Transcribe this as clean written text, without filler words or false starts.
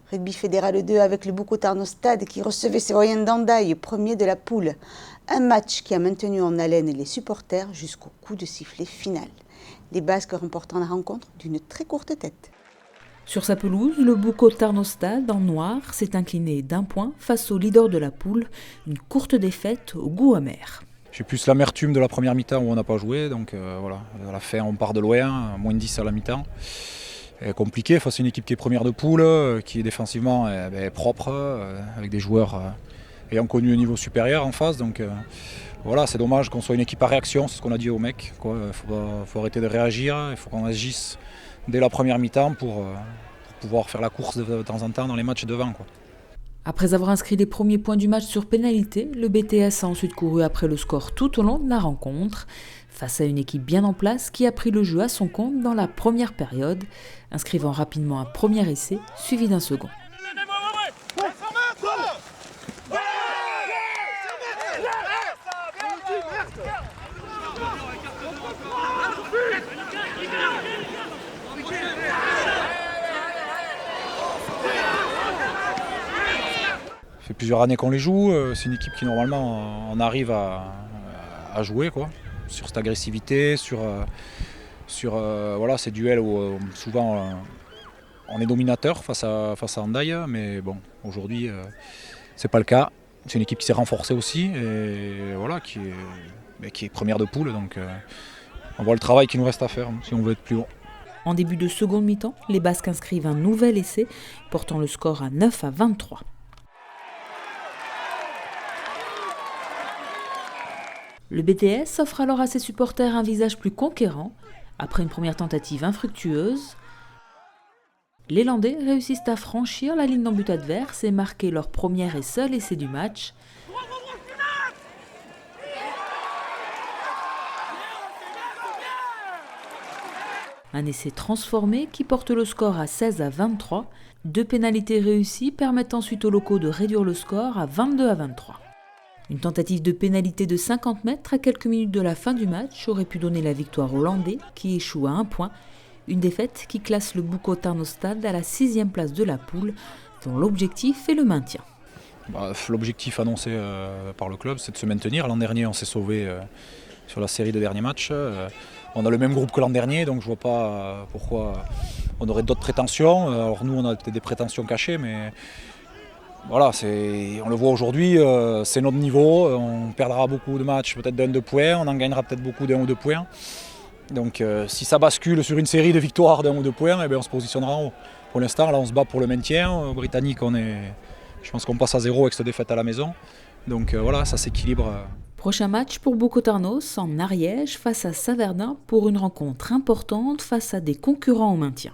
Rugby fédéral 2 avec le Bucco-Tarno Stade qui recevait Savoyen d'Andaille, premier de la poule. Un match qui a maintenu en haleine les supporters jusqu'au coup de sifflet final. Les Basques remportant la rencontre d'une très courte tête. Sur sa pelouse, le Bucco-Tarno Stade, en noir, s'est incliné d'1 point face au leader de la poule. Une courte défaite au goût amer. J'ai plus l'amertume de la première mi-temps où on n'a pas joué. Donc voilà, à la fin on part de loin, moins 10 à la mi-temps. Compliqué face à une équipe qui est première de poule, qui est défensivement propre, avec des joueurs ayant connu un niveau supérieur en face. Donc voilà, c'est dommage qu'on soit une équipe à réaction, c'est ce qu'on a dit aux mecs. Il faut arrêter de réagir, il faut qu'on agisse dès la première mi-temps pour pouvoir faire la course de temps en temps dans les matchs devant. Après avoir inscrit les premiers points du match sur pénalité, le BTS a ensuite couru après le score tout au long de la rencontre, face à une équipe bien en place qui a pris le jeu à son compte dans la première période, inscrivant rapidement un premier essai suivi d'un second. Ça fait plusieurs années qu'on les joue, c'est une équipe qui normalement on arrive à jouer sur cette agressivité, sur ces duels où souvent on est dominateur face à Andaille, mais bon, aujourd'hui c'est pas le cas. C'est une équipe qui s'est renforcée aussi et voilà, qui est première de poule, donc on voit le travail qu'il nous reste à faire si on veut être plus haut. En début de seconde mi-temps, les Basques inscrivent un nouvel essai, portant le score à 9-23. Le BTS offre alors à ses supporters un visage plus conquérant. Après une première tentative infructueuse, les Landais réussissent à franchir la ligne d'en but adverse et marquer leur premier et seul essai du match. Un essai transformé qui porte le score à 16-23. 2 pénalités réussies permettent ensuite aux locaux de réduire le score à 22-23. Une tentative de pénalité de 50 mètres à quelques minutes de la fin du match aurait pu donner la victoire aux Landais qui échouent à 1 point. Une défaite qui classe le Bucco-Tarno Stade à la 6e place de la poule, dont l'objectif est le maintien. L'objectif annoncé par le club, c'est de se maintenir. L'an dernier, on s'est sauvé sur la série de derniers matchs. On a le même groupe que l'an dernier, donc je ne vois pas pourquoi on aurait d'autres prétentions. Alors nous, on a peut-être des prétentions cachées, mais voilà, on le voit aujourd'hui, c'est notre niveau. On perdra beaucoup de matchs, peut-être d'1 ou 2 points. On en gagnera peut-être beaucoup d'1 ou 2 points. Donc si ça bascule sur une série de victoires d'1 ou 2 points, on se positionnera en haut. Pour l'instant, là, on se bat pour le maintien. Aux Britanniques, je pense qu'on passe à 0 avec cette défaite à la maison. Donc voilà, ça s'équilibre. Prochain match pour Bucco-Tarnos en Ariège face à Saverdun pour une rencontre importante face à des concurrents au maintien.